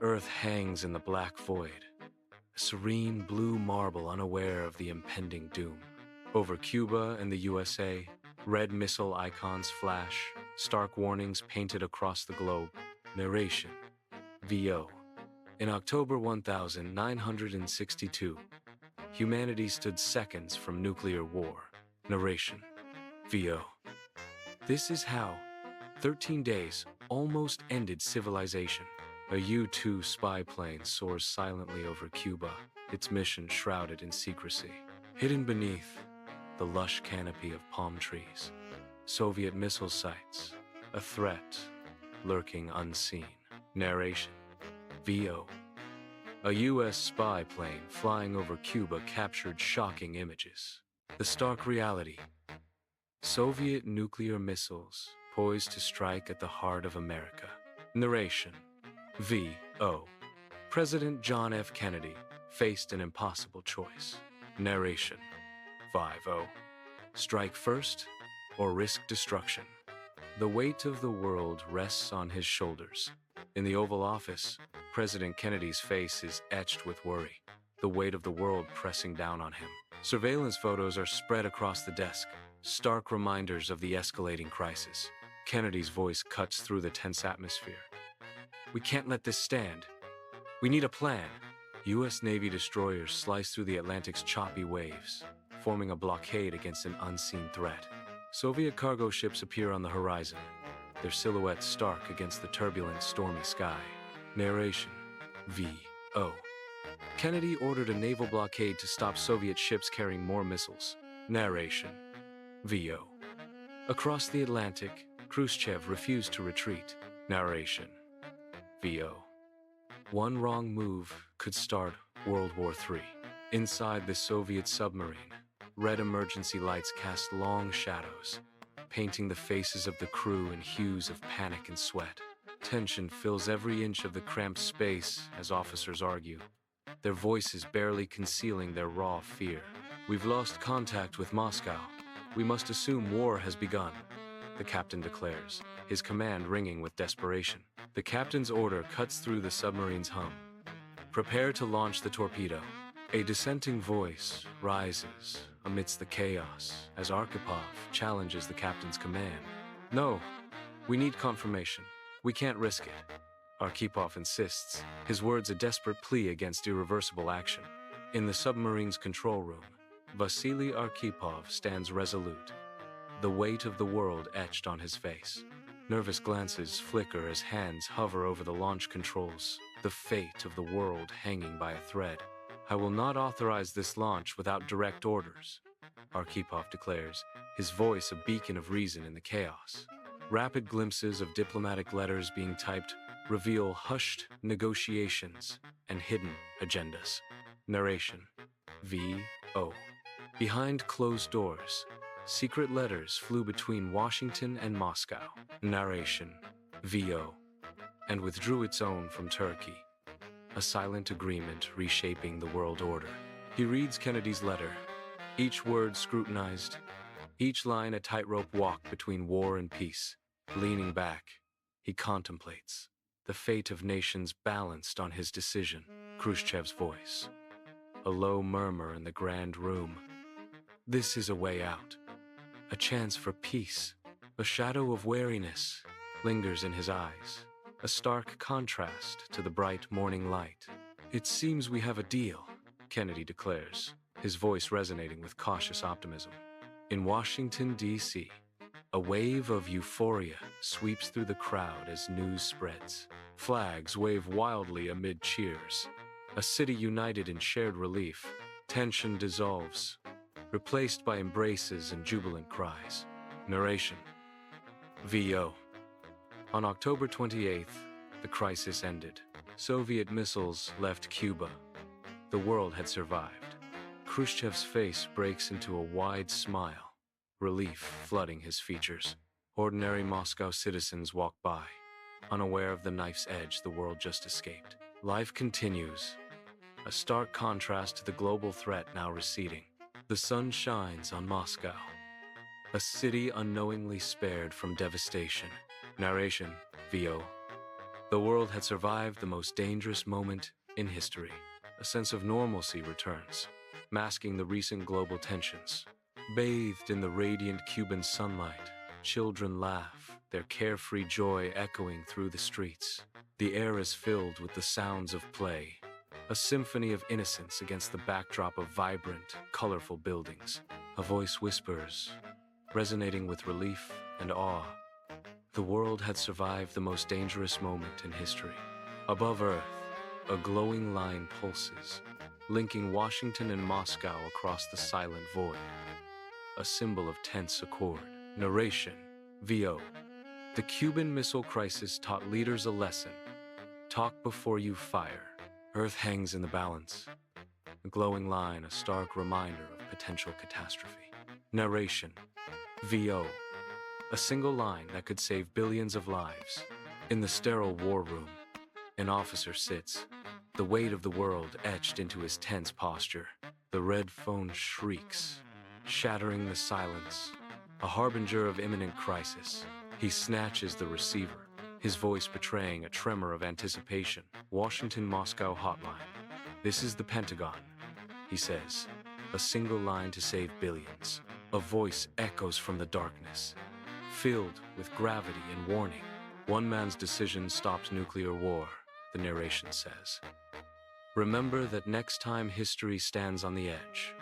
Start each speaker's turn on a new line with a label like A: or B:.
A: Earth hangs in the black void, a serene blue marble unaware of the impending doom. Over Cuba and the USA, red missile icons flash, stark warnings painted across the globe. Narration: VO. In October 1962, humanity stood seconds from nuclear war. Narration: VO. This is how 13 days almost ended civilization. A U-2 spy plane soars silently over Cuba, its mission shrouded in secrecy. Hidden beneath the lush canopy of palm trees, Soviet missile sites, a threat lurking unseen. Narration: VO. A U.S. spy plane flying over Cuba captured shocking images. The stark reality: Soviet nuclear missiles poised to strike at the heart of America. Narration: VO. President John F. Kennedy faced an impossible choice. Narration: 5-0. Strike first or risk destruction? The weight of the world rests on his shoulders. In the Oval Office, President Kennedy's face is etched with worry, the weight of the world pressing down on him. Surveillance photos are spread across the desk, stark reminders of the escalating crisis. Kennedy's voice cuts through the tense atmosphere. We can't let this stand. We need a plan. U.S. Navy destroyers slice through the Atlantic's choppy waves, forming a blockade against an unseen threat. Soviet cargo ships appear on the horizon, their silhouettes stark against the turbulent, stormy sky. Narration: VO. Kennedy ordered a naval blockade to stop Soviet ships carrying more missiles. Narration: VO. Across the Atlantic, Khrushchev refused to retreat. Narration: VO. One wrong move could start World War III. Inside the Soviet submarine, red emergency lights cast long shadows, painting the faces of the crew in hues of panic and sweat. Tension fills every inch of the cramped space as officers argue, their voices barely concealing their raw fear. We've lost contact with Moscow. We must assume war has begun, the captain declares, his command ringing with desperation. The captain's order cuts through the submarine's hum. Prepare to launch the torpedo. A dissenting voice rises amidst the chaos as Arkhipov challenges the captain's command. No, we need confirmation. We can't risk it. Arkhipov insists, his words a desperate plea against irreversible action. In the submarine's control room, Vasily Arkhipov stands resolute, the weight of the world etched on his face. Nervous glances flicker as hands hover over the launch controls, the fate of the world hanging by a thread. I will not authorize this launch without direct orders, Arkhipov declares, his voice a beacon of reason in the chaos. Rapid glimpses of diplomatic letters being typed reveal hushed negotiations and hidden agendas. Narration: VO. Behind closed doors, secret letters flew between Washington and Moscow. Narration: VO. And withdrew its own from Turkey. A silent agreement reshaping the world order. He reads Kennedy's letter, each word scrutinized, each line a tightrope walk between war and peace. Leaning back, he contemplates, the fate of nations balanced on his decision. Khrushchev's voice, a low murmur in the grand room. This is a way out, a chance for peace. A shadow of wariness lingers in his eyes, a stark contrast to the bright morning light. It seems we have a deal, Kennedy declares, his voice resonating with cautious optimism. In Washington, D.C., a wave of euphoria sweeps through the crowd as news spreads. Flags wave wildly amid cheers. A city united in shared relief. Tension dissolves, replaced by embraces and jubilant cries. Narration: VO. On October 28th, the crisis ended. Soviet missiles left Cuba. The world had survived. Khrushchev's face breaks into a wide smile, relief flooding his features. Ordinary Moscow citizens walk by, unaware of the knife's edge the world just escaped. Life continues, a stark contrast to the global threat now receding. The sun shines on Moscow, a city unknowingly spared from devastation. Narration: VO. The world had survived the most dangerous moment in history. A sense of normalcy returns, masking the recent global tensions. Bathed in the radiant Cuban sunlight, children laugh, their carefree joy echoing through the streets. The air is filled with the sounds of play, a symphony of innocence against the backdrop of vibrant, colorful buildings. A voice whispers, resonating with relief and awe. The world had survived the most dangerous moment in history. Above Earth, a glowing line pulses, linking Washington and Moscow across the silent void. A symbol of tense accord. Narration, VO. The Cuban Missile Crisis taught leaders a lesson. Talk before you fire. Earth hangs in the balance. A glowing line, a stark reminder of potential catastrophe. Narration, VO. A single line that could save billions of lives. In the sterile war room, an officer sits, the weight of the world etched into his tense posture. The red phone shrieks, shattering the silence, a harbinger of imminent crisis. He snatches the receiver, his voice betraying a tremor of anticipation. Washington-Moscow hotline. This is the Pentagon, he says. A single line to save billions. A voice echoes from the darkness, filled with gravity and warning. One man's decision stops nuclear war, the narration says. Remember that next time history stands on the edge,